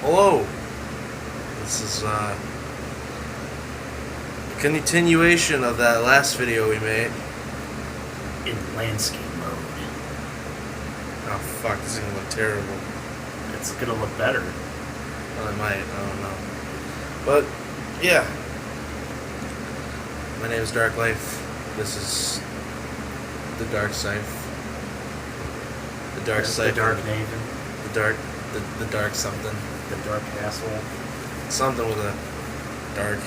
Hello. This is a continuation of that last video we made. In landscape mode. Oh fuck, this is gonna look terrible. It's gonna look better. Well, it might, I don't know. But, yeah. My name is Dark Life. This is the Dark Scythe. The Dark Scythe. The Dark Maven. The Dark something. The Dark Asshole. Something with a dark.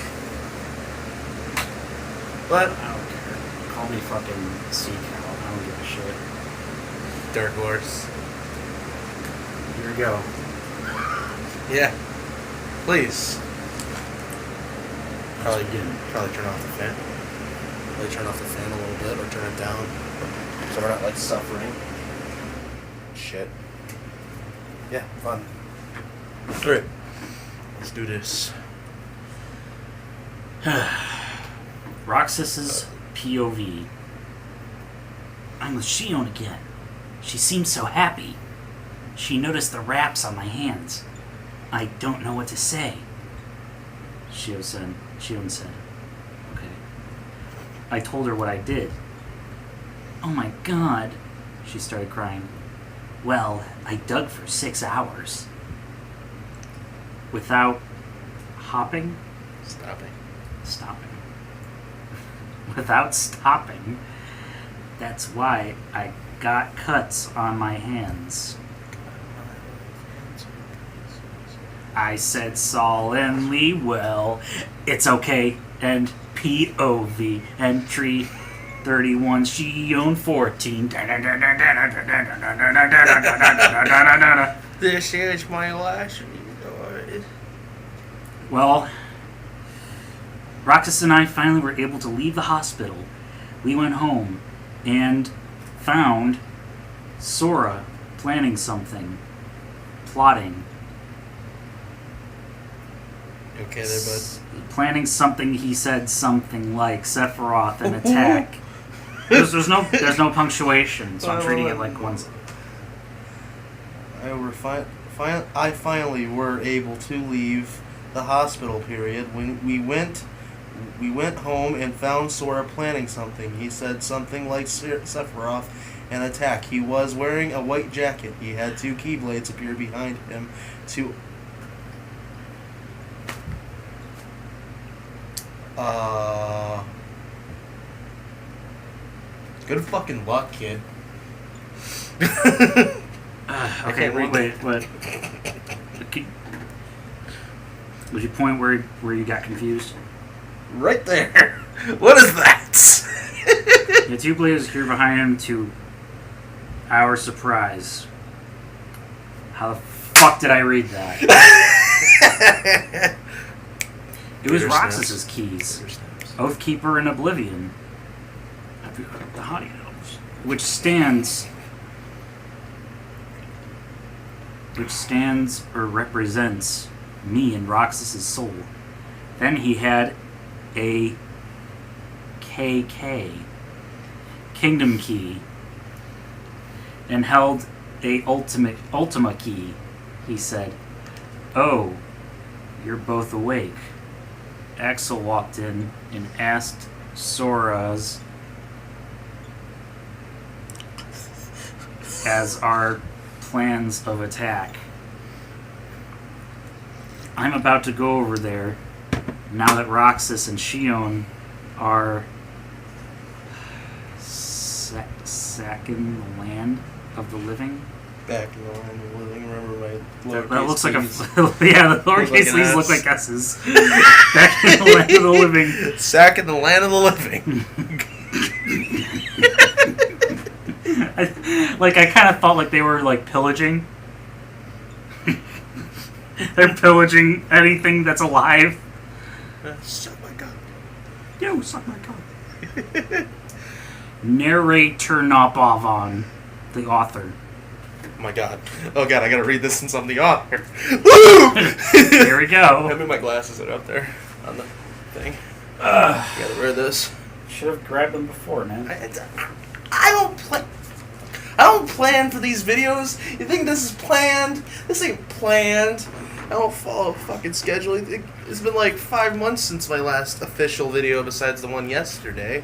But I don't care. Call me fucking Sea Cow. I don't give a shit. Dark Horse. Here we go. Yeah. Please. Probably begin. Probably turn off the fan. Probably turn off the fan a little bit or turn it down. So we're not like suffering. Shit. Yeah, fun. Alright. Let's do this. Roxas's POV. I'm with Xion again. She seems so happy. She noticed the wraps on my hands. I don't know what to say. Xion said. Okay. I told her what I did. Oh my god. She started crying. Well, I dug for 6 hours. Without stopping. Without stopping. That's why I got cuts on my hands. I said solemnly, well, it's okay. And POV, entry 31, Xion 14. This is my last video. Well, Roxas and I finally were able to leave the hospital. We went home and found Sora planning something. Plotting. Okay there, bud. Planning something, he said something like Sephiroth and attack. There's no punctuation, so I'm treating it like one. I finally were able to leave the hospital period when we went home and found Sora planning something. He said something like Sephiroth and attack. He was wearing a white jacket. He had 2 keyblades appear behind him to good fucking luck, kid. Okay, wait. Was your point where you got confused? Right there. What is that? The 2 blades here behind him to our surprise. How the fuck did I read that? It was Roxas's keys. Oathkeeper and Oblivion. Have you heard of the High Elves? Which stands or represents me and Roxas's soul. Then he had a KK, Kingdom Key, and held a Ultima Key. He said, "Oh, you're both awake." Axel walked in and asked Sora's as our plans of attack. I'm about to go over there now that Roxas and Xion are sacking the land of the living. Back in the land of the living. Remember my lowercase That looks like T's. yeah, the lowercase leaves look like S's. Back in the land of the living. Sack in the land of the living. I kind of thought like they were like pillaging. They're pillaging anything that's alive. Suck my cock. Yo, suck my cock. Narrator Nopavon, the author. Oh my god. Oh god, I gotta read this since I'm the author. Woo! Here we go. Hand me my glasses that are up there on the thing. You gotta wear this. Should have grabbed them before, man. I don't plan for these videos. You think this is planned? This ain't planned. I don't follow fucking schedule. It's been like 5 months since my last official video besides the one yesterday.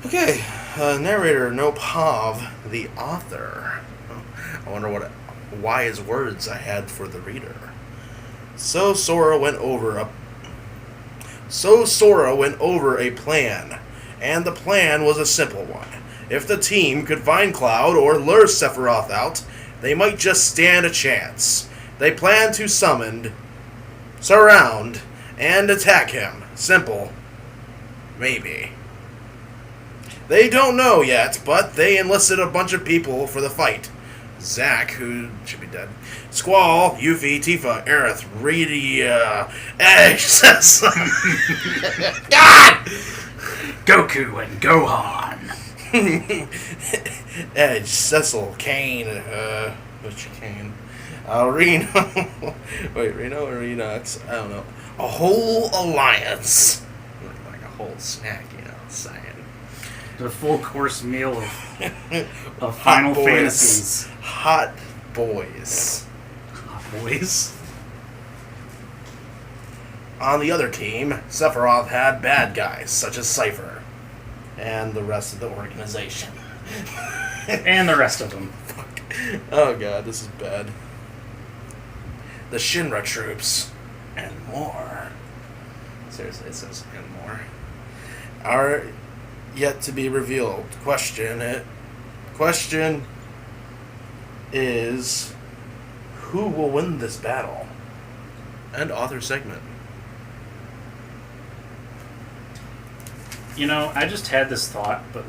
Okay, narrator No Pav, the author. I wonder what wise words I had for the reader. So Sora went over a plan, and the plan was a simple one. If the team could find Cloud or lure Sephiroth out, they might just stand a chance. They planned to surround, and attack him. Simple. Maybe. They don't know yet, but they enlisted a bunch of people for the fight. Zack, who should be dead. Squall, Yuffie, Tifa, Aerith, Radiant, Ash, God! Goku and Gohan. Edge, Cecil, Kane, which Kane? Reno. Wait, Reno or Renox? I don't know. A whole alliance. Like a whole snack, saying. The full course meal of Final Fantasies. Hot boys. Hot boys. On the other team, Sephiroth had bad guys, such as Cypher. And the rest of the organization. And the rest of them. Fuck. Oh god, this is bad. The Shinra troops. And more. Seriously, it says and more. Are yet to be revealed. Question is, who will win this battle? End author segment. I just had this thought, but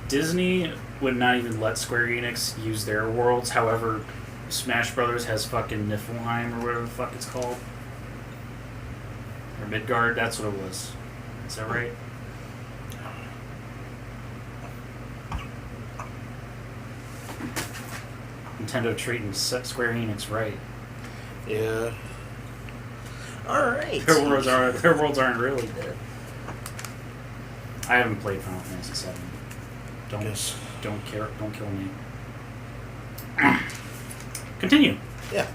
Disney would not even let Square Enix use their worlds. However, Smash Brothers has fucking Niflheim or whatever the fuck it's called. Or Midgard, that's what it was. Is that right? Nintendo treating Square Enix right. Yeah. Alright. Their worlds aren't really dead. I haven't played Final Fantasy VII. Don't kill me. Continue. Yeah.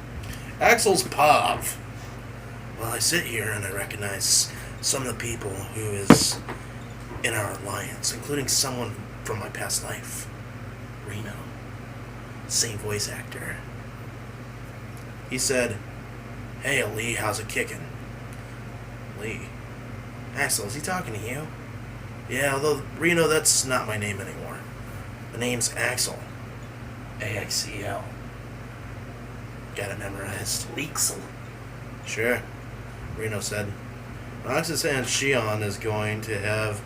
Axel's Pav. Well, I sit here and I recognize some of the people who is in our alliance, including someone from my past life. Reno. Same voice actor. He said, "Hey, Lee, how's it kicking?" Lee. Axel, is he talking to you? Yeah, although, Reno, that's not my name anymore. The name's Axel. AXEL. Got it memorized. Leaksel. Sure, Reno said. Roxas and Xion is going to have...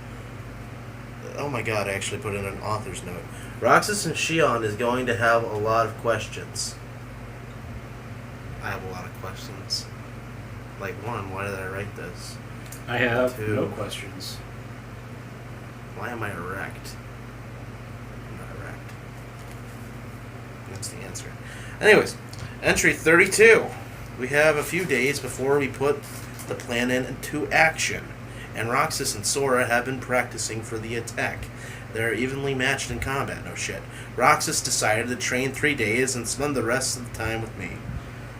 Oh my god, I actually put in an author's note. Roxas and Xion is going to have a lot of questions. I have a lot of questions. Like, one, why did I write this? I have 2, no questions. why am I erect? I'm not erect. That's the answer. Anyways, entry 32. We have a few days before we put the plan into action, and Roxas and Sora have been practicing for the attack. They're evenly matched in combat, no shit. Roxas decided to train 3 days and spend the rest of the time with me.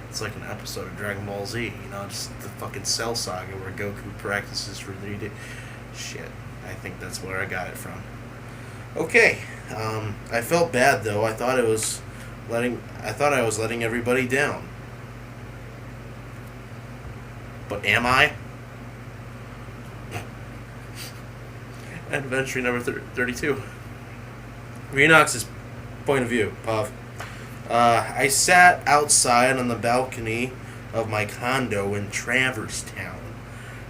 It's like an episode of Dragon Ball Z, just the fucking Cell Saga where Goku practices for 3 days. Shit, I think that's where I got it from. Okay, I felt bad though. I thought I was letting everybody down. But am I? Adventure number 32. Renox's point of view, Pav. I sat outside on the balcony of my condo in Traverse Town,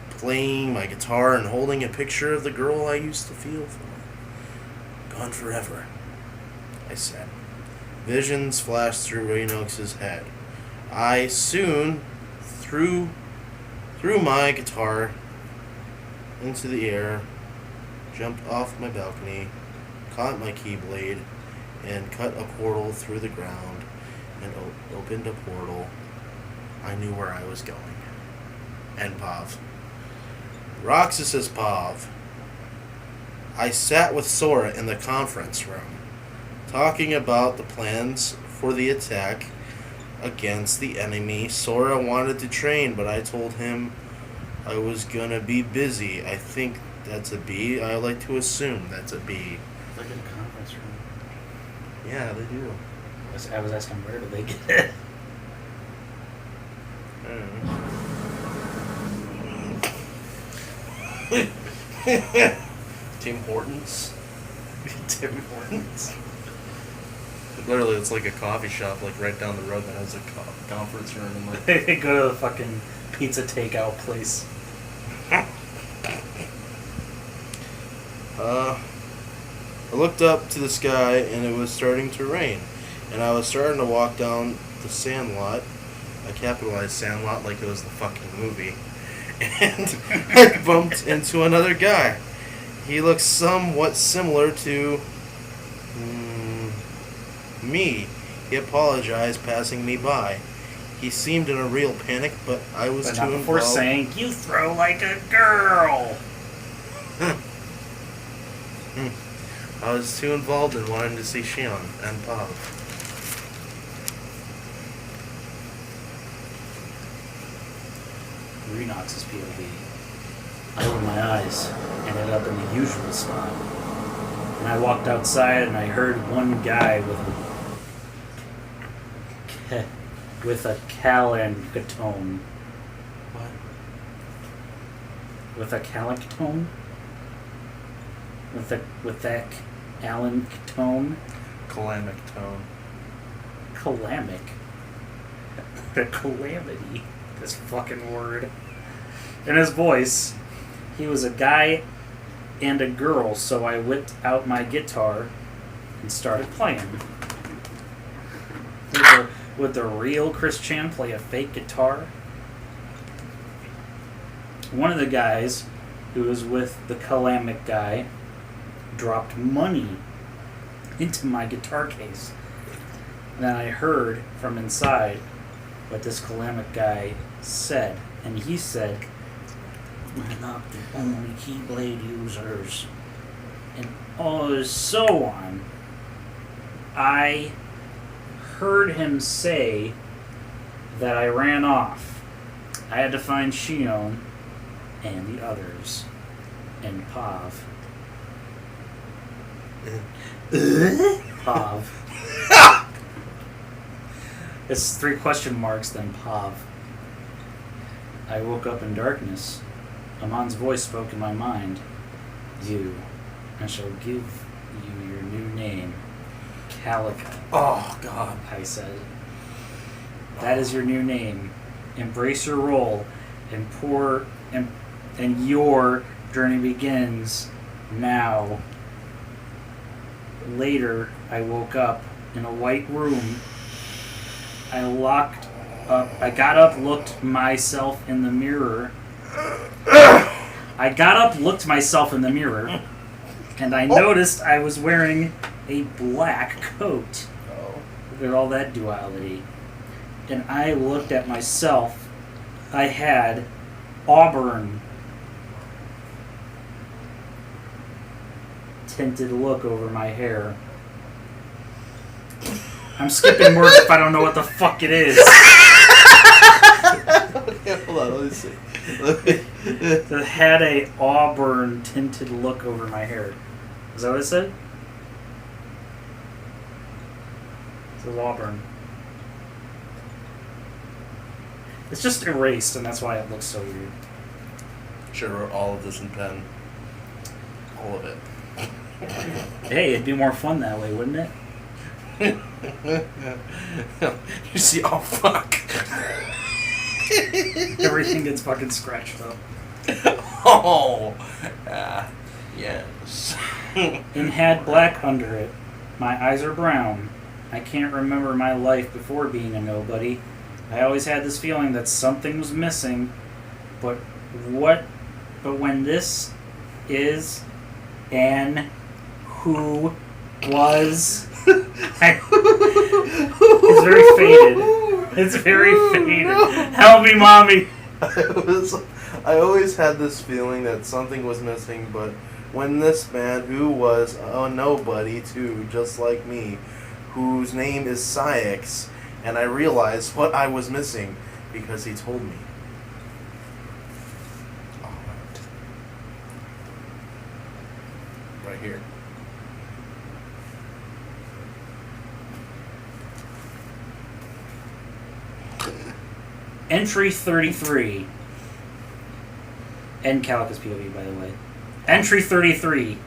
playing my guitar and holding a picture of the girl I used to feel for. Gone forever, I said. Visions flashed through Renox's head. I soon threw my guitar into the air, jumped off my balcony, caught my keyblade, and cut a portal through the ground, and opened a portal. I knew where I was going. And Pav. Roxas's Pav. I sat with Sora in the conference room, talking about the plans for the attack. against the enemy. Sora wanted to train, but I told him I was gonna be busy. I think that's a B. I like to assume that's a B. Look at the conference room. Yeah, they do. I was asking where did they get it? Tim Hortons. Tim Hortons. Literally, it's like a coffee shop, like right down the road that has a conference room. And like, They go to the fucking pizza takeout place. I looked up to the sky and it was starting to rain, and I was starting to walk down the sandlot. I capitalized sandlot like it was the fucking movie, and I bumped into another guy. He looked somewhat similar to me. He apologized, passing me by. He seemed in a real panic, but I was But too not before involved. saying, "You throw like a girl." I was too involved in wanting to see Xion and Pop. Renox's POV. I opened my eyes, ended up in the usual spot. And I walked outside and I heard one guy with a calancatone. What? With a calancatone? With that calancatone? Calamic tone. Calamic. The calamity. This fucking word. In his voice, he was a guy and a girl, so I whipped out my guitar and started playing. Would the real Chris Chan play a fake guitar? One of the guys who was with the Calamic guy dropped money into my guitar case. And then I heard from inside what this Calamic guy said. And he said, "We're not the only Keyblade users." And so on. I heard him say that I ran off. I had to find Xion and the others. And Pav. Pav. It's 3 question marks, then Pav. I woke up in darkness. Amon's voice spoke in my mind. I shall give you your new name. Calica. Oh, God. I said. That is your new name. Embrace your role, and your journey begins now. Later, I woke up in a white room. I got up, looked myself in the mirror. And I noticed I was wearing a black coat. Look at all that duality. And I looked at myself. I had auburn tinted look over my hair. I'm skipping words if I don't know what the fuck it is. Okay, hold on, let me see. It had a auburn tinted look over my hair. Is that what it said? It says auburn. It's just erased, and that's why it looks so weird. Should have wrote all of this in pen. All of it. Hey, it'd be more fun that way, wouldn't it? You see, oh fuck. Everything gets fucking scratched up. Oh, yes. And had black under it. My eyes are brown. I can't remember my life before being a nobody. I always had this feeling that something was missing, but when this is an who was it's very faded. It's very faded. Help me, mommy. I always had this feeling that something was missing, but when this man, who was a nobody too, just like me, whose name is Cyax, And I realized what I was missing because he told me. Alright. Right here. Entry 33. And Calica's POV, by the way. Entry 33.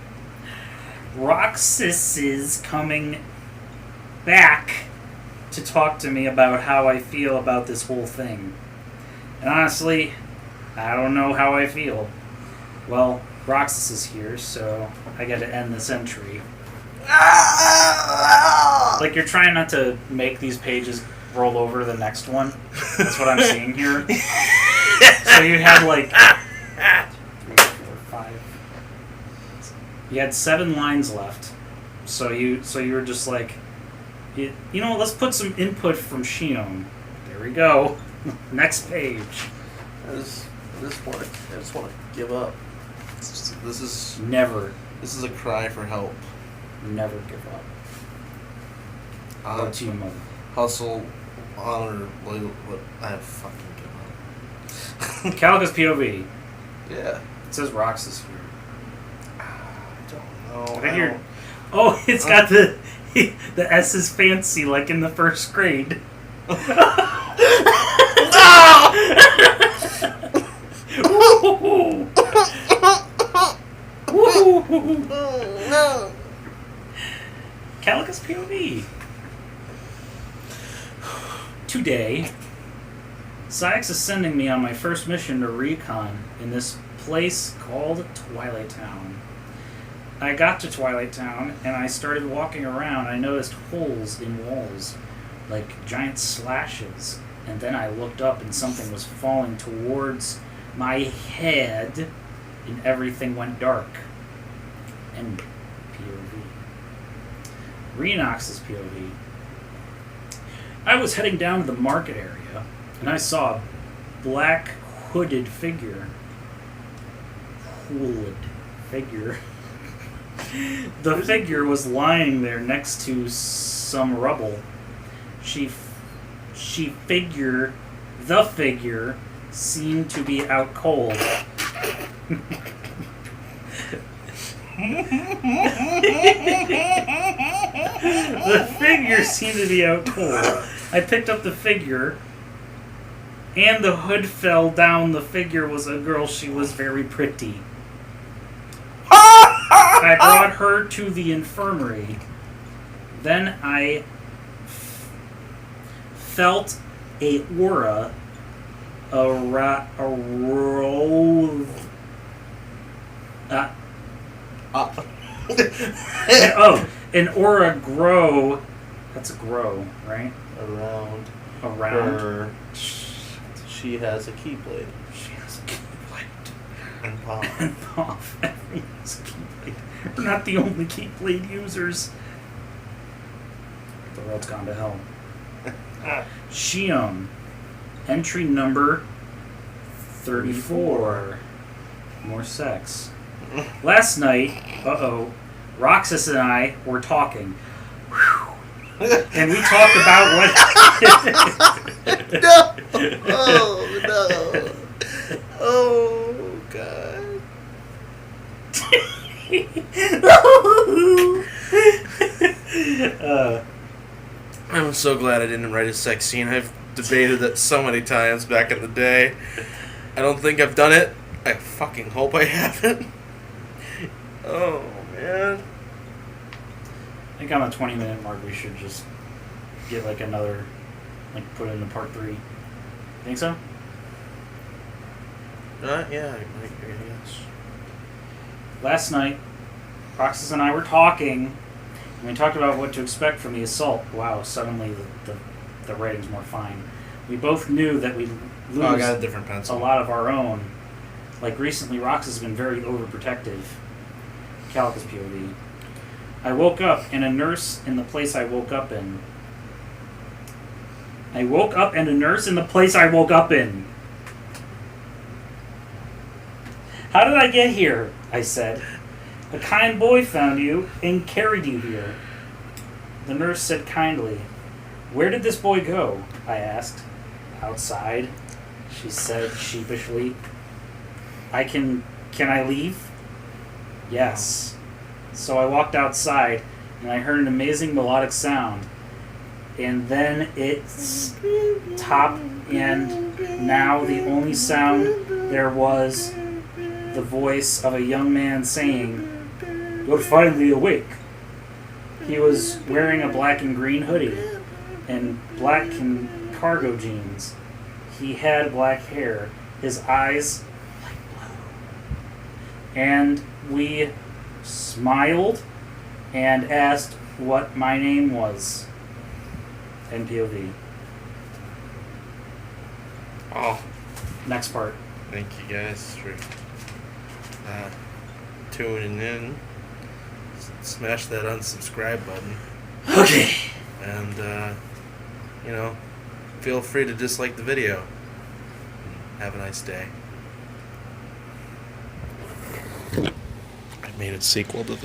Roxas is coming back to talk to me about how I feel about this whole thing. And honestly, I don't know how I feel. Well, Roxas is here, so I gotta end this entry. Like, you're trying not to make these pages roll over to the next one. That's what I'm seeing here. So you had like 3, 4, 5. You had 7 lines left. So you were just like, you know, let's put some input from Xion. There we go. Next page. I just want to give up. This is a cry for help. Never give up. Love to you, mother. Hustle, honor, loyal. I fucking give up. Calica's POV. Yeah. It says Roxas here. I don't know. Right here. Oh, it's got the S is fancy, like in the first grade. No. Calica's POV. Today, Sykes is sending me on my first mission to recon in this place called Twilight Town. I got to Twilight Town and I started walking around. I noticed holes in walls, like giant slashes. And then I looked up and something was falling towards my head and everything went dark. And POV. Renox's POV. I was heading down to the market area and I saw a black hooded figure. Hooded figure. The figure was lying there next to some rubble. The figure seemed to be out cold. The figure seemed to be out cold. I picked up the figure, and the hood fell down. The figure was a girl. She was very pretty. I brought her to the infirmary. Then I felt a aura an aura grow. That's a grow, right? Around her. She has a keyblade. She has a keyblade. And pop. And pop. Everyone has a keyblade. We're not the only keyblade users. The world's gone to hell. Xion. Entry number 34. More sex. Last night, Roxas and I were talking. And we talked about what... No! Oh, no. Oh, God. I'm so glad I didn't write a sex scene. I've debated that so many times back in the day. I don't think I've done it. I fucking hope I haven't. Oh, man. I think on the 20-minute mark we should just get like another, like put it into part 3. Think so? Yeah, I guess. Last night, Roxas and I were talking, and we talked about what to expect from the assault. Wow, suddenly the writing's more fine. We both knew that we'd lose I got a different pencil. a lot of our own. Like recently, Roxas has been very overprotective. Calica's POV. I woke up and a nurse in the place I woke up in. I woke up and a nurse in the place I woke up in. How did I get here? I said. A kind boy found you and carried you here. The nurse said kindly, Where did this boy go? I asked. Outside, she said sheepishly. Can I leave? Yes. So I walked outside and I heard an amazing melodic sound. And then it stopped, and now the only sound there was the voice of a young man saying, "You're finally awake." He was wearing a black and green hoodie and black cargo jeans. He had black hair, his eyes like blue. And we smiled and asked what my name was. NPOV. Oh, Next part. thank you guys for tuning in. Smash that unsubscribe button. Okay. And, feel free to dislike the video. Have a nice day. I made a sequel to this.